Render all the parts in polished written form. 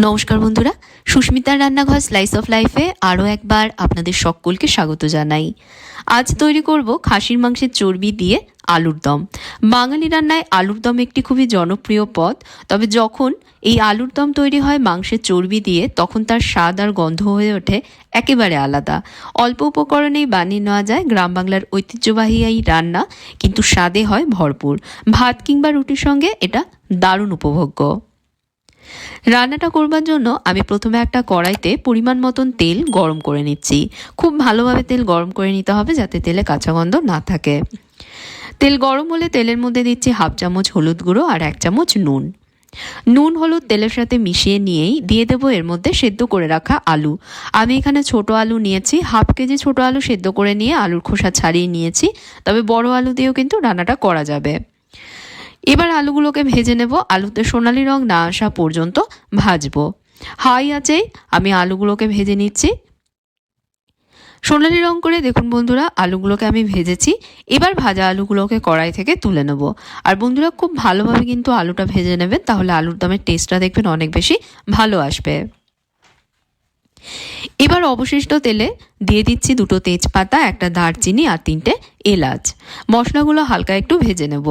নমস্কার বন্ধুরা, সুস্মিতার রান্নাঘর স্লাইস অফ লাইফে আরও একবার আপনাদের সকলকে স্বাগত জানাই। আজ তৈরি করব খাসির মাংসের চর্বি দিয়ে আলুর দম। বাঙালি রান্নায় আলুর দম একটি খুবই জনপ্রিয় পদ। তবে যখন এই আলুর দম তৈরি হয় মাংসের চর্বি দিয়ে, তখন তার স্বাদ আর গন্ধ হয়ে ওঠে একেবারে আলাদা। অল্প উপকরণেই বানিয়ে নেওয়া যায় গ্রাম বাংলার ঐতিহ্যবাহী এই রান্না, কিন্তু স্বাদে হয় ভরপুর। ভাত কিংবা রুটির সঙ্গে এটা দারুণ উপভোগ্য। রান্নাটা করবার জন্য আমি প্রথমে একটা কড়াইতে পরিমাণ মতন তেল গরম করে নিচ্ছি। খুব ভালোভাবে তেল গরম করে নিতে হবে যাতে তেলে কাঁচা গন্ধ না থাকে। তেল গরম হলে তেলের মধ্যে দিচ্ছি হাফ চামচ হলুদ গুঁড়ো আর 1 চামচ নুন। নুন হলুদ তেলের সাথে মিশিয়ে নিয়েই দিয়ে দেবো এর মধ্যে সেদ্ধ করে রাখা আলু। আমি এখানে ছোট আলু নিয়েছি, হাফ কেজি ছোট আলু সেদ্ধ করে নিয়ে আলুর খোসা ছাড়িয়ে নিয়েছি। তবে বড় আলু দিয়েও কিন্তু রান্নাটা করা যাবে। এবার আলুগুলোকে ভেজে নেব, আলুতে সোনালি রং না আসা পর্যন্ত ভাজবো। হাই আঁচেই আমি আলুগুলোকে ভেজে নিচ্ছি। সোনালি রং করে দেখুন বন্ধুরা, আলুগুলোকে আমি ভেজেছি। এবার ভাজা আলুগুলোকে কড়াই থেকে তুলে নেব। আর বন্ধুরা, খুব ভালোভাবে কিন্তু আলুটা ভেজে নেবেন, তাহলে আলুর দমের টেস্টটা দেখবেন অনেক বেশি ভালো আসবে। এবার অবশিষ্ট তেলে দিয়ে দিচ্ছি 2টো তেজপাতা, 1টা দারচিনি আর 3টে এলাচ। মশলাগুলো হালকা একটু ভেজে নেব।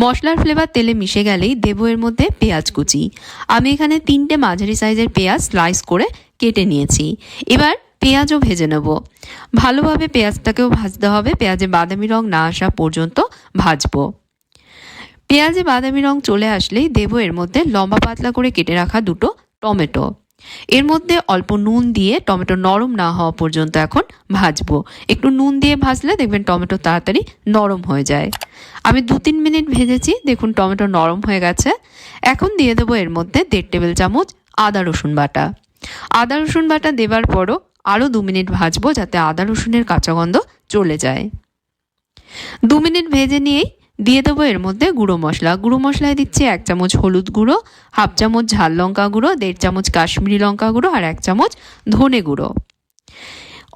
মশলার ফ্লেভার তেলে মিশে গেলেই দেবো এর মধ্যে পেঁয়াজ কুচি। আমি এখানে 3টে মাঝারি সাইজের পেঁয়াজ স্লাইস করে কেটে নিয়েছি। এবার পেঁয়াজও ভেজে নেব। ভালোভাবে পেঁয়াজটাকেও ভাজতে হবে, পেঁয়াজে বাদামি রং না আসা পর্যন্ত ভাজবো। পেঁয়াজে বাদামি রং চলে আসলেই দেবো এর মধ্যে লম্বা পাতলা করে কেটে রাখা 2টো টমেটো। এর মধ্যে অল্প নুন দিয়ে টমেটো নরম না হওয়া পর্যন্ত এখন ভাজবো। একটু নুন দিয়ে ভাজলে দেখবেন টমেটো তাড়াতাড়ি নরম হয়ে যায়। আমি 2-3 মিনিট ভেজেছি, দেখুন টমেটো নরম হয়ে গেছে। এখন দিয়ে দেবো এর মধ্যে 1.5 টেবিল চামচ আদা রসুন বাটা। আদা রসুন বাটা দেবার পরও আরও 2 মিনিট ভাজবো যাতে আদা রসুনের কাঁচা গন্ধ চলে যায়। 2 মিনিট ভেজে নিয়েই দিয়ে দেবো এর মধ্যে গুঁড়ো মশলা। গুঁড়ো মশলায় দিচ্ছি 1 চামচ হলুদ গুঁড়ো, হাফ চামচ ঝাল লঙ্কা গুঁড়ো, 1.5 চামচ কাশ্মীরি লঙ্কা গুঁড়ো আর 1 চামচ ধনে গুঁড়ো।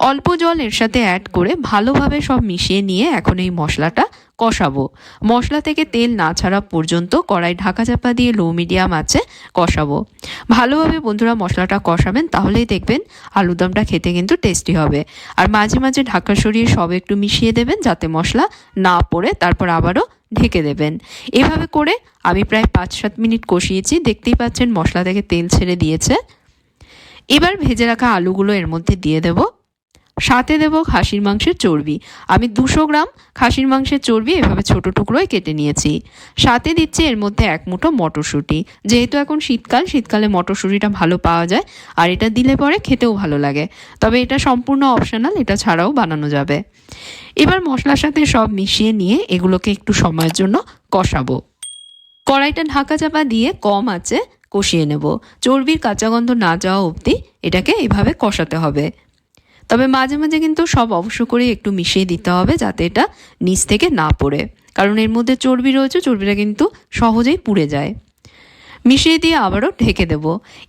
অল্প জল এর সাথে অ্যাড করে ভালোভাবে সব মিশিয়ে নিয়ে এখন এই মশলাটা কষাবো। মশলা থেকে তেল না ছাড়া পর্যন্ত কড়াই ঢাকা চাপা দিয়ে লো মিডিয়াম আঁচে কষাবো। ভালোভাবে বন্ধুরা মশলাটা কষাবেন, তাহলেই দেখবেন আলুরদমটা খেতে কিন্তু টেস্টি হবে। আর মাঝে মাঝে ঢাকা সরিয়ে সব একটু মিশিয়ে দেবেন যাতে মশলা না পড়ে, তারপর আবারও ঢেকে দেবেন। এভাবে করে আমি প্রায় 5-7 মিনিট কষিয়েছি। দেখতেই পাচ্ছেন মশলা থেকে তেল ছেড়ে দিয়েছে। এবার ভেজে রাখা আলুগুলো এর মধ্যে দিয়ে দেব। সাথে দেব খাসির মাংসের চর্বি। আমি 200 গ্রাম খাসির মাংসের চর্বি এভাবে ছোট টুকরোয় কেটে নিয়েছি। সাথে দিচ্ছি এর মধ্যে 1 মুঠো মটরশুঁটি। যেহেতু এখন শীতকালে মটরশুঁটিটা ভালো পাওয়া যায়, আর এটা দিলে পরে খেতেও ভালো লাগে। তবে এটা সম্পূর্ণ অপশনাল, এটা ছাড়াও বানানো যাবে। এবার মশলার সাথে সব মিশিয়ে নিয়ে এগুলোকে একটু সময়ের জন্য কষাবো। কড়াইটা ঢাকা চাপা দিয়ে কম আঁচে কষিয়ে নেব। চর্বির কাঁচা গন্ধ না যাওয়া অবধি এটাকে এভাবে কষাতে হবে। তবে মাঝে মাঝে কিন্তু সব অবশ্য করে একটু মিশিয়ে দিতে হবে যাতে এটা নিচ থেকে না পড়ে, কারণ এর মধ্যে চর্বি রয়েছে, চর্বিটা কিন্তু সহজেই পুড়ে যায়। মিশিয়ে দিয়ে আবারও ঢেকে দেব।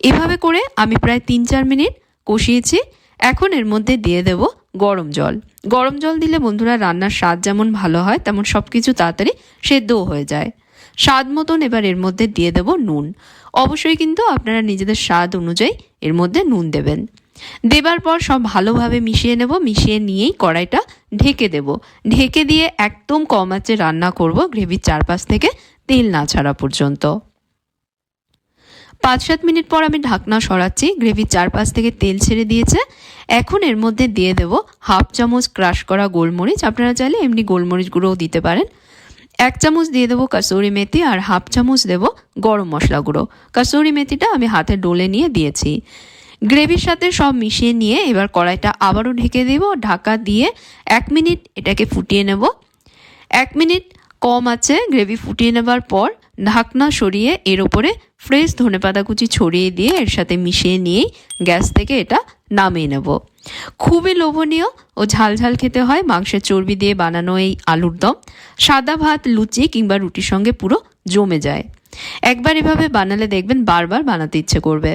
এভাবে করে আমি প্রায় 3-4 মিনিট কষিয়েছি। এখন এর মধ্যে দিয়ে দেব গরম জল। গরম জল দিলে বন্ধুরা রান্নার স্বাদ যেমন ভালো হয়, তেমন সব কিছু তাড়াতাড়ি সেদ্ধও হয়ে যায়। স্বাদ মতন এবার এর মধ্যে দিয়ে দেব নুন। অবশ্যই কিন্তু আপনারা নিজেদের স্বাদ অনুযায়ী এর মধ্যে নুন দেবেন। দেবার পর সব ভালোভাবে মিশিয়ে নেব। মিশিয়ে নিয়েই কড়াইটা ঢেকে দেব। ঢেকে দিয়ে একদম কম আঁচে রান্না করব গ্রেভির চারপাশ থেকে তেল না ছাড়া পর্যন্ত। 5-7 মিনিট পর আমি ঢাকনা সরাচ্ছি। গ্রেভির চারপাশ থেকে তেল ছেড়ে দিয়েছে। এখন এর মধ্যে দিয়ে দেব হাফ চামচ ক্রাশ করা গোলমরিচ। আপনারা চাইলে এমনি গোলমরিচ গুঁড়োও দিতে পারেন। 1 চামচ দিয়ে দেবো কাসুরি মেথি আর হাফ চামচ দেব গরম মশলা গুঁড়ো। কাসুরি মেথিটা আমি হাতে ডলে নিয়ে দিয়েছি। গ্রেভির সাথে সব মিশিয়ে নিয়ে এবার কড়াইটা আবারও ঢেকে দেব। ঢাকা দিয়ে 1 মিনিট এটাকে ফুটিয়ে নেব। 1 মিনিট কম আছে গ্রেভি ফুটিয়ে নেবার পর ঢাকনা সরিয়ে এর ওপরে ফ্রেশ ধনেপাতা কুচি ছড়িয়ে দিয়ে এর সাথে মিশিয়ে নিয়েই গ্যাস থেকে এটা নামিয়ে নেব। খুবই লোভনীয় ও ঝালঝাল খেতে হয় মাংসের চর্বি দিয়ে বানানো এই আলুর দম। সাদা ভাত, লুচি কিংবা রুটির সঙ্গে পুরো জমে যায়। একবার এভাবে বানালে দেখবেন বারবার বানাতে ইচ্ছে করবে।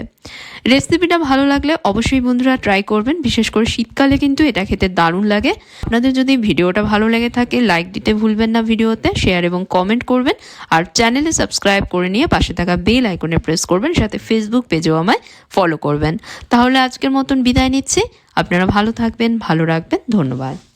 রেসিপিটা ভালো লাগলে অবশ্যই বন্ধুরা ট্রাই করবেন, বিশেষ করে শীতকালে কিন্তু এটা খেতে দারুণ লাগে। আপনাদের যদি ভিডিওটা ভালো লেগে থাকে লাইক দিতে ভুলবেন না, ভিডিওতে শেয়ার এবং কমেন্ট করবেন, আর চ্যানেলে সাবস্ক্রাইব করে নিয়ে পাশে থাকা বেল আইকনে প্রেস করবেন, সাথে ফেসবুক পেজেও আমায় ফলো করবেন। তাহলে আজকের মতন বিদায় নিচ্ছি। আপনারা ভালো থাকবেন, ভালো রাখবেন, ধন্যবাদ।